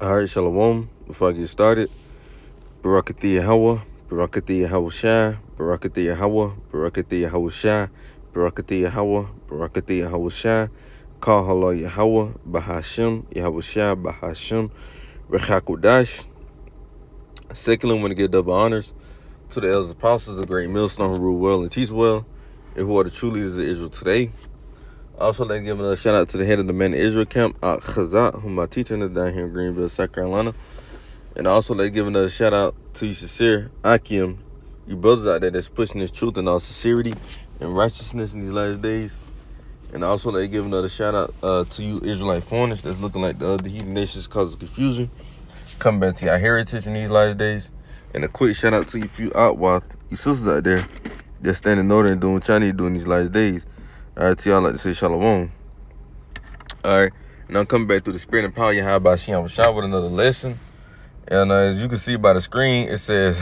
All right, Shalom. Before I get started, Barakati Yahweh, Barakati Yahweh Shai, Barakati Yahweh, Barakati Yahweh Shai, Barakati Yahweh, Barakati Yahweh Shai, Kal Hala Yahweh, Bahashim, Yahweh Shai, Bahashim, Rechakudash. Secondly, I want to give double honors to the elders apostles, the great millstone who rule well and teach well, and who are the true leaders of Israel today. Also, let's give a shout out to the head of the Man of Israel camp, Chazat, whom I teach down here in Greenville, South Carolina. And also, let's give another shout out to you, sincere Akim, you brothers out there that's pushing this truth and all sincerity and righteousness in these last days. And also, let's give another shout out to you, Israelite foreigners that's looking like the other heathen nations causing confusion. Come back to your heritage in these last days. And a quick shout out to you few outwith, you sisters out there that's standing in order and doing what y'all need to do in these last days. All right, to y'all like to say shalom. All right, and I'm coming back through the spirit and power of Yahweh Shem Shah with another lesson. And as you can see by the screen, it says,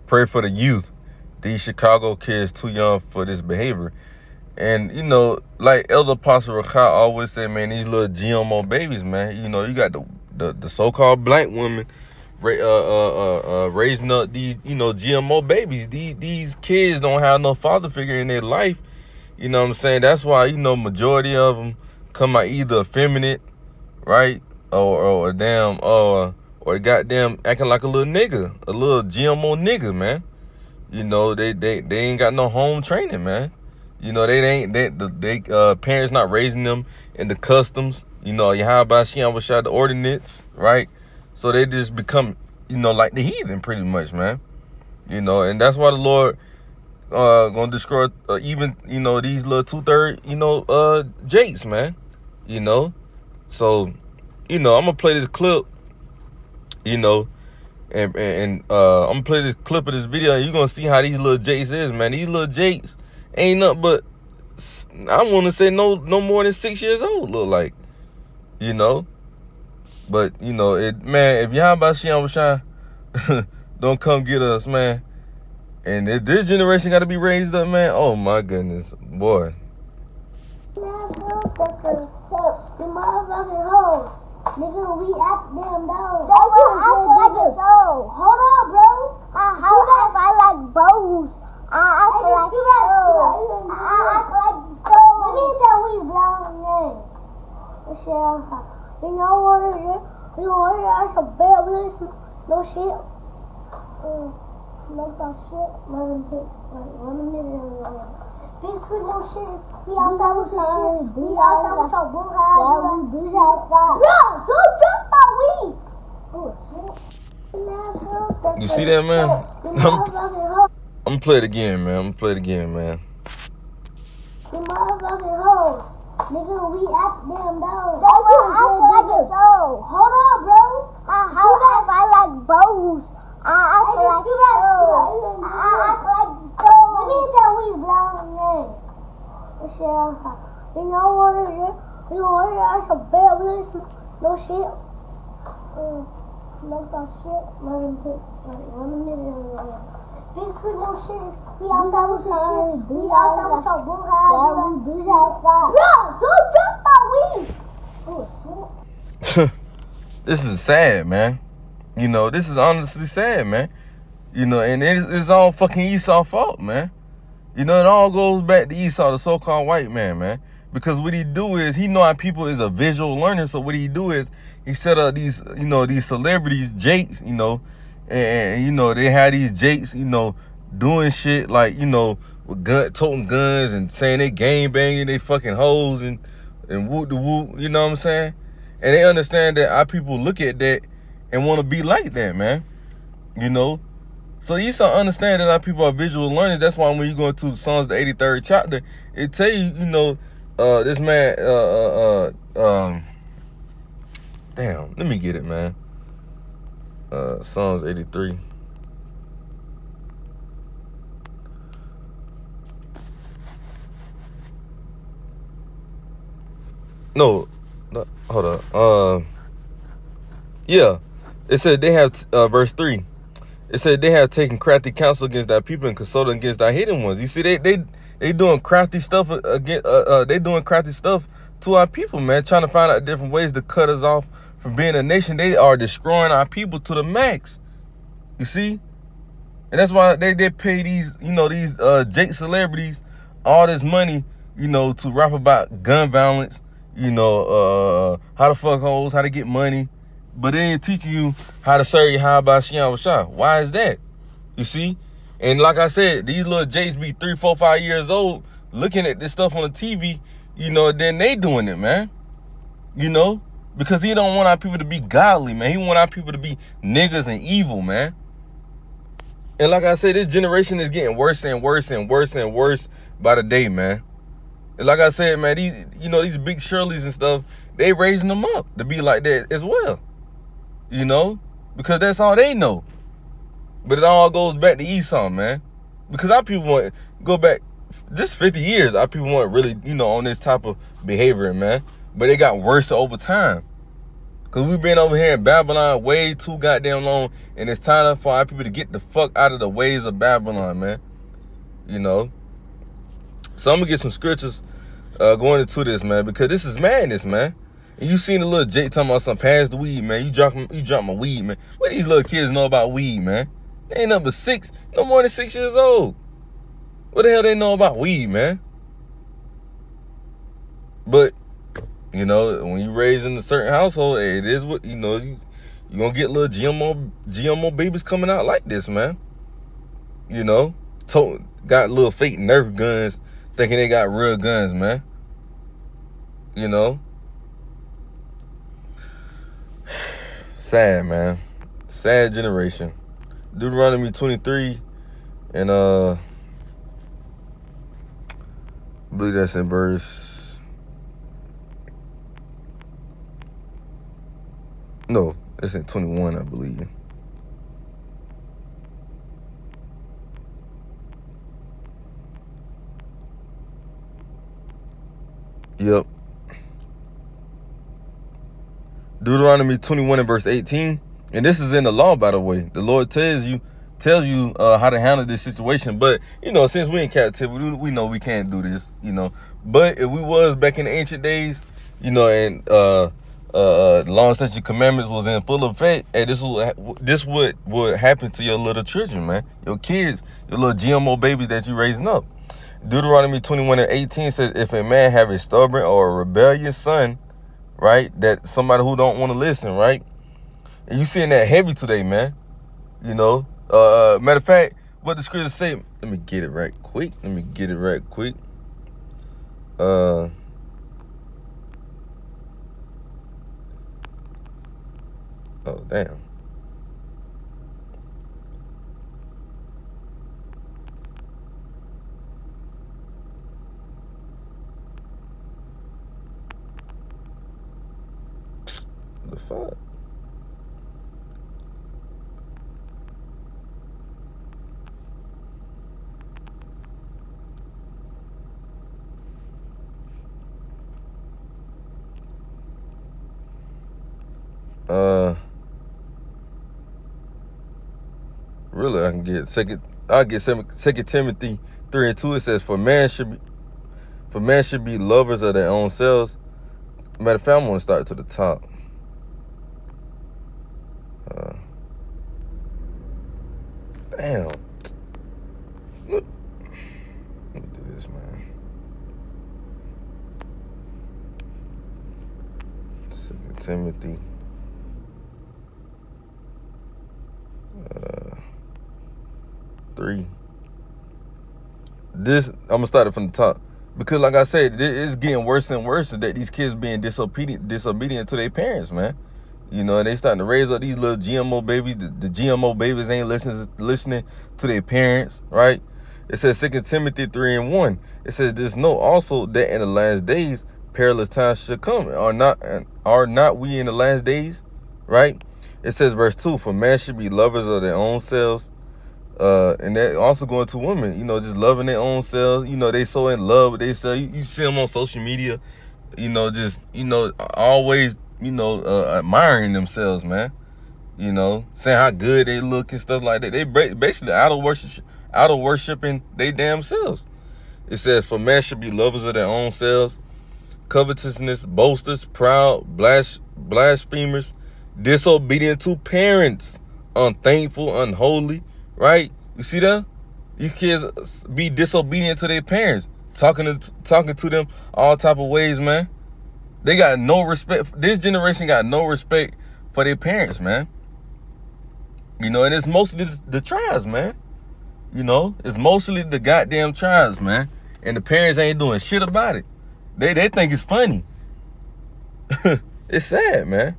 pray for the youth. These Chicago kids too young for this behavior. And, you know, like Elder Apostle Rakhah always say, man, these little GMO babies, man. You know, you got the so-called black women raising up these, you know, GMO babies. These kids don't have no father figure in their life. You know what I'm saying? That's why, you know, majority of them come out either effeminate, right? Or damn, or goddamn acting like a little nigga, a little GMO nigga, man. You know, they ain't got no home training, man. You know, they parents not raising them in the customs. You know, Yahweh Shem Shah, the ordinance, right? So they just become, you know, like the heathen pretty much, man. You know, and that's why the Lord gonna destroy even, you know, these little 2/3, you know, jakes, man. You know, so, you know, I'm gonna play this clip, you know, and I'm gonna play this clip of this video, and you're gonna see how these little jakes is, man. These little jakes ain't nothing but, I want to say no more than 6 years old, look like, you know. But, you know, man, if Yahweh Shem Shah don't come get us, man, and if this generation got to be raised up, man, oh my goodness, boy. You motherfucking hoes. Nigga, we act them though. Don't you act like a soul. Hold on, bro. How act I like bows? I act like soul. I act like soul. Let me tell we blow. This shit on top. You know what it is? You know what it is? I should bet with no shit. No shit. Let him hit. Let him hit it. Bitch, we no shit. We outside with the shit. We outside with your bull hat. Yeah, we bitch outside. Bro, don't jump my weed. Oh, shit. You see that, man? I'm gonna play it again, man. You motherfucking hoes. Nigga, we act them though. Don't you act like a soul. Hold on, bro. How act I like bows? I act like soul. I act like soul. Let me tell we blow. This shit on top. You know what it is? You know what it is? I should bet with no shit. No shit. Let him hit. Let him hit it. Bitch, we no shit. We outside with the shit. We outside with your bull hat. Yeah, we bitch outside. Bro, don't jump my weed. Oh, shit. This is sad, man. You know, this is honestly sad, man. You know, and it's all fucking Esau's fault, man. You know, it all goes back to Esau, the so-called white man, man. Because what he do is, he know how people is a visual learner. So what he do is, he set up these, you know, these celebrities, jakes, you know, and you know, they had these jakes, you know, doing shit like, you know, with toting guns and saying they gang banging, they fucking hoes and whoop the whoop, you know what I'm saying? And they understand that our people look at that and want to be like that, man. You know? So Esau understand that our people are visual learners. That's why when you go into Psalms, the 83rd chapter, it tell you, you know, this man, damn, let me get it, man. Psalms 83. No, hold up. Yeah, it said they have verse 3. It said they have taken crafty counsel against thy people and consulted against thy hidden ones. You see, they doing crafty stuff against. They doing crafty stuff to our people, man, trying to find out different ways to cut us off for being a nation, they are destroying our people to the max. You see? And that's why they pay these, these Jake celebrities all this money, to rap about gun violence, how to fuck hoes, how to get money. But they ain't teaching you how to serve you how about Shah. Why is that? You see? And like I said, these little Jakes be 3, 4, 5 years old looking at this stuff on the TV, then they doing it, man. Because he don't want our people to be godly, man. He want our people to be niggas and evil, man. And like I said, this generation is getting worse and worse and worse and worse by the day, man. And like I said, man, these big Shirleys and stuff, they raising them up to be like that as well. Because that's all they know. But it all goes back to Esau, man. Because our people want go back just 50 years. Our people weren't really, on this type of behavior, man. But it got worse over time. Because we've been over here in Babylon way too goddamn long. And it's time for our people to get the fuck out of the ways of Babylon, man. So I'm going to get some scriptures going into this, man. Because this is madness, man. And you seen the little Jake talking about some pass the weed, man. You drop my weed, man. What these little kids know about weed, man? They ain't number 6, no more than 6 years old. What the hell they know about weed, man? But, when you raise in a certain household, it is what, you going to get little GMO babies coming out like this, man. Got little fake Nerf guns, thinking they got real guns, man. Sad, man. Sad generation. Deuteronomy 23 and I believe that's in verse. No, it's in 21, I believe. Yep. Deuteronomy 21 and verse 18. And this is in the law, by the way. The Lord tells you how to handle this situation. But, since we in captivity, we know we can't do this, But if we was back in the ancient days, and the law and statute commandments was in full effect, hey, this would happen to your little children, man. Your kids, your little GMO babies that you raising up. Deuteronomy 21 and 18 says, if a man have a stubborn or a rebellious son, right, that somebody who don't want to listen, right? And you seeing that heavy today, man. Matter of fact, what the scriptures say, let me get it right quick. Oh, damn. The fuck? Really, I can get Second Timothy 3 and 2. It says, for man should be lovers of their own selves. Matter of fact, I'm gonna start to the top. Damn. Look. Let me do this, man. Second Timothy. 3. This, I'm gonna start it from the top, because like I said, it's getting worse and worse that these kids being disobedient to their parents, man. And they starting to raise up these little GMO babies. The GMO babies ain't listening to their parents, right? It says 2 Timothy 3 and 1. It says, this know also that in the last days perilous times should come. Are not we in the last days, right? It says verse 2, for man should be lovers of their own selves. And that also going to women, just loving their own selves. They so in love with themselves. You see them on social media, always, admiring themselves, man. Saying how good they look and stuff like that. They basically idol worshiping they damn selves. It says, for man should be lovers of their own selves, covetousness, boasters, proud, blasphemers, disobedient to parents, unthankful, unholy, right? You see that? These kids be disobedient to their parents, talking to them all type of ways, man. They got no respect. This generation got no respect for their parents, man. You know, and it's mostly the tribes, man. You know, it's mostly the goddamn tribes, man. And the parents ain't doing shit about it. They think it's funny. It's sad, man.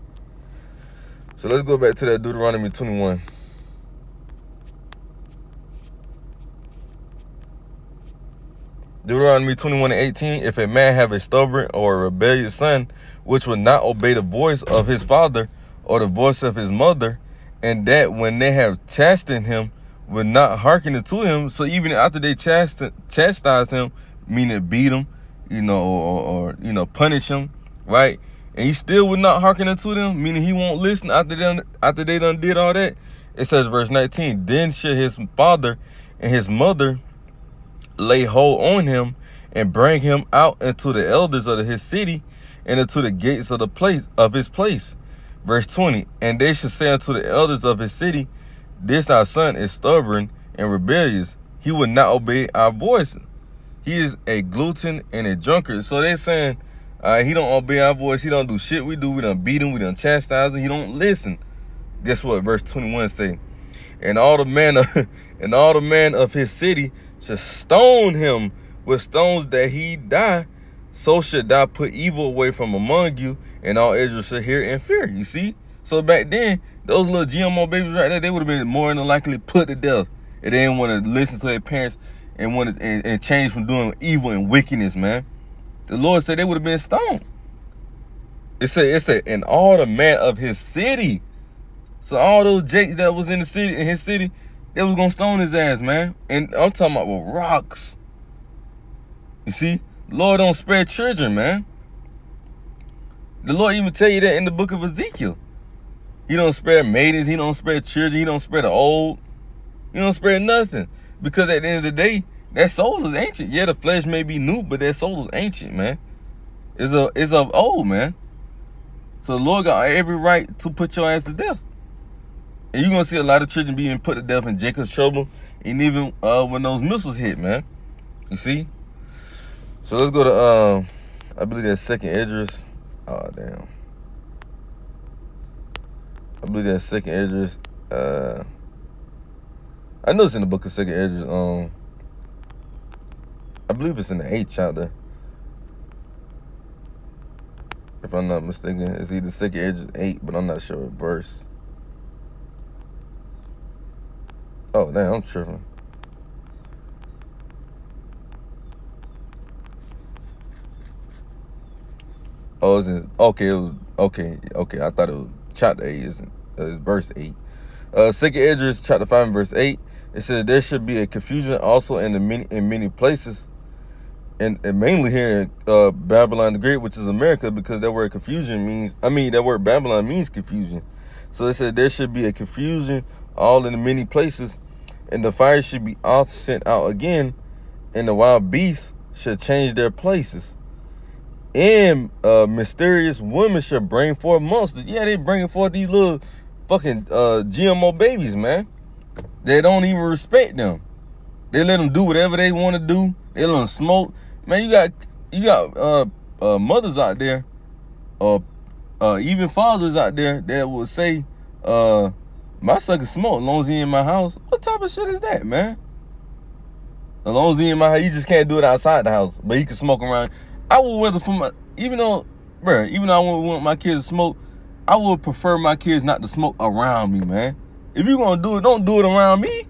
So let's go back to that Deuteronomy 21. Deuteronomy 21:18, if a man have a stubborn or a rebellious son, which will not obey the voice of his father or the voice of his mother, and that when they have chastened him, will not hearken to him. So even after they chastise him, meaning beat him, you know, or you know, punish him, right? And he still would not hearken unto them, meaning he won't listen after they done did all that. It says, verse 19, then shall his father and his mother lay hold on him and bring him out into the elders of his city and into the gates of the place of his place. Verse 20, and they shall say unto the elders of his city, this our son is stubborn and rebellious. He will not obey our voice. He is a glutton and a drunkard. So they're saying, he don't obey our voice. He don't do shit we do. We done beat him. We done chastise him. He don't listen. Guess what? Verse 21 say, and all the man of his city shall stone him with stones that he die. So should thou put evil away from among you, and all Israel shall hear and fear. You see? So back then, those little GMO babies right there, they would have been more than likely put to death if they didn't want to listen to their parents and want to and change from doing evil and wickedness, man. The Lord said they would have been stoned. It said, and all the man of his city. So all those jakes that was in his city, they was gonna stone his ass, man. And I'm talking about with rocks. You see, Lord don't spare children, man. The Lord even tell you that in the book of Ezekiel. He don't spare maidens. He don't spare children. He don't spare the old. He don't spare nothing. Because at the end of the day, that soul is ancient. Yeah, the flesh may be new, but that soul is ancient, man. It's of old, man. So the Lord got every right to put your ass to death. And you're going to see a lot of children being put to death in Jacob's trouble, and even when those missiles hit, man. You see? So let's go to, I believe that's 2nd Esdras. Oh, damn. I believe that's 2nd Esdras. I know it's in the book of 2nd Esdras. I believe it's in the 8th chapter. If I'm not mistaken, it's either 2nd Esdras 8, but I'm not sure what verse. Oh, damn, I'm tripping. Oh, it's in, okay, it was, okay, I thought it was chapter 8, it's verse 8. 2nd Esdras, chapter 5, and verse 8, it says, there should be a confusion also in many places, and mainly here in Babylon the Great, which is America, because that word confusion means, that word Babylon means confusion. So it said there should be a confusion all in many places, and the fire should be oft sent out again, and the wild beasts should change their places. And mysterious women should bring forth monsters. Yeah, they bringing forth these little fucking GMO babies, man. They don't even respect them. They let them do whatever they want to do. They let them smoke. Man, you got mothers out there, even fathers out there that will say, my son can smoke as long as he in my house. What type of shit is that, man? As long as he in my house, you just can't do it outside the house, but he can smoke around. I would rather even though I wouldn't want my kids to smoke, I would prefer my kids not to smoke around me, man. If you're gonna do it, don't do it around me.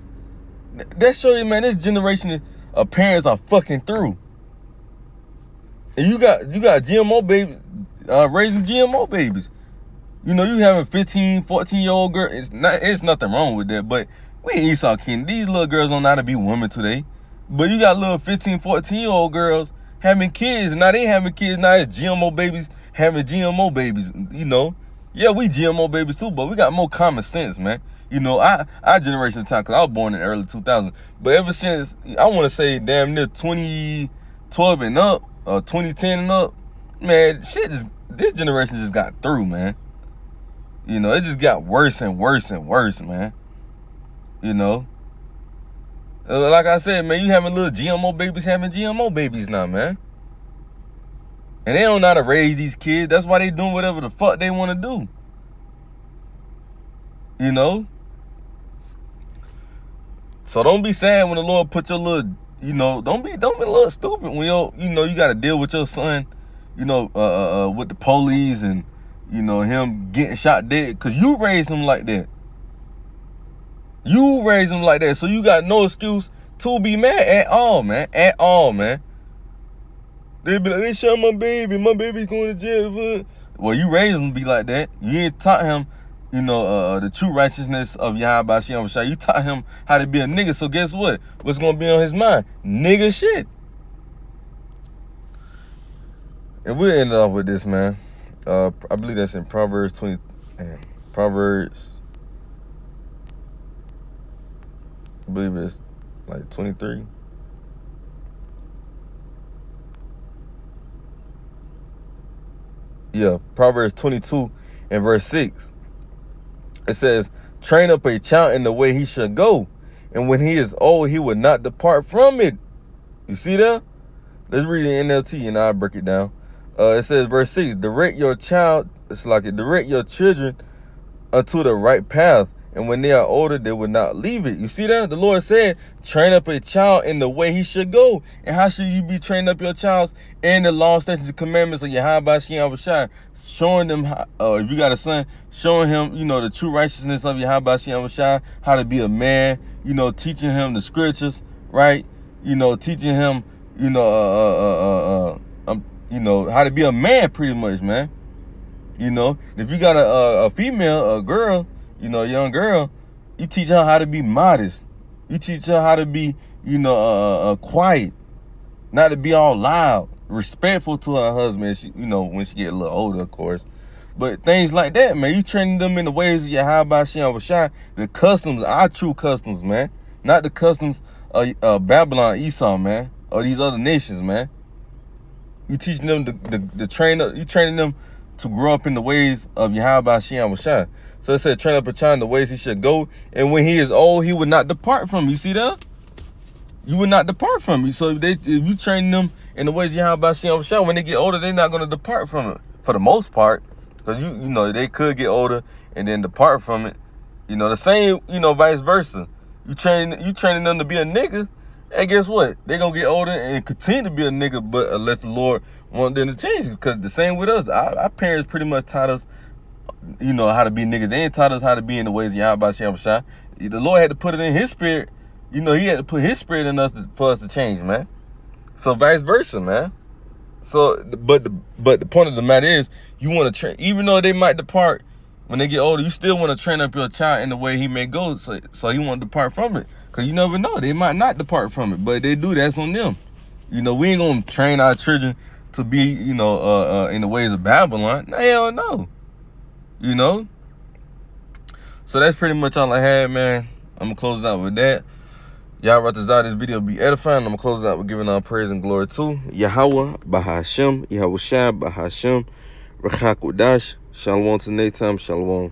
That show you, man, this generation of parents are fucking through. And you got GMO babies, raising GMO babies. You know, you having 15, 14-year-old girl. It's nothing wrong with that, but we ain't Esau King. These little girls don't know how to be women today. But you got little 15, 14-year-old girls having kids. Now they having kids. Now it's GMO babies having GMO babies, you know. Yeah, we GMO babies too, but we got more common sense, man. You know, our generation of time, because I was born in the early 2000s. But ever since, I want to say damn near 2012 and up, 2010 and up, man, this generation just got through, man. You know, it just got worse and worse and worse, man. You know, like I said, man, you having little GMO babies having GMO babies now, man. And they don't know how to raise these kids. That's why they doing whatever the fuck they want to do. You know? So don't be sad when the Lord put your little, you know, don't be a little stupid when you got to deal with your son, you know, with the police and, you know, him getting shot dead, because you raised him like that. You raised him like that. So you got no excuse to be mad at all, man. At all, man. They be like, they shot my baby's going to jail. Well, you raised him to be like that. You ain't taught him, you know, the true righteousness of Yahweh Hashem Shai. You taught him how to be a nigga. So guess what? What's going to be on his mind? Nigga shit. And we'll end it off with this, man. I believe that's in Proverbs 20. Proverbs, I believe it's like 23. Yeah, Proverbs 22 and verse 6. It says, train up a child in the way he should go, and when he is old, he will not depart from it. You see that? Let's read the NLT and I'll break it down. It says, verse 6, direct your children unto the right path, and when they are older, they will not leave it. You see that? The Lord said, train up a child in the way he should go. And how should you be training up your child? In the law, statutes, and commandments of Yahweh Hashem Shai, showing them, if you got a son, showing him, you know, the true righteousness of Yahweh Hashem Shai, how to be a man, you know, teaching him the scriptures, right? You know, teaching him, you know, you know, how to be a man, pretty much, man. You know, if you got a female, a girl, you know, a young girl, you teach her how to be modest. You teach her how to be, you know, quiet, not to be all loud, respectful to her husband, you know, when she get a little older, of course. But things like that, man, you training them in the ways of Yahweh Hashem Shai, the customs, our true customs, man, not the customs of Babylon, Esau, man, or these other nations, man. You teaching them you training them to grow up in the ways of Yahweh Hashem Shai. So it said, train up a child in the ways he should go, and when he is old, he would not depart from you. See that? You would not depart from you. So if you train them in the ways of Yahweh Hashem Shai, when they get older, they're not going to depart from it for the most part, because you know they could get older and then depart from it. You know, the same, you know, vice versa. You training them to be a nigga, and guess what? They're going to get older and continue to be a nigga, but unless the Lord want them to change, because the same with us. Our parents pretty much taught us, you know, how to be niggas. They ain't taught us how to be in the ways of Yahweh Hashem Shai. The Lord had to put it in his spirit. You know, he had to put his spirit in us for us to change, man. So vice versa, man. So, but the point of the matter is, you want to train, even though they might depart when they get older, you still want to train up your child in the way he may go, so you want to depart from it. Because you never know, they might not depart from it, but they do, that's on them. You know, we ain't going to train our children to be, you know, in the ways of Babylon. Hell no. You know? So that's pretty much all I had, man. I'm going to close it out with that. Y'all right desire this video be edifying. I'm going to close it out with giving all praise and glory to Yahweh Bahashem, Yahweh Shai Bahashem, Rachakodash. Shalom to Natam, Shalom.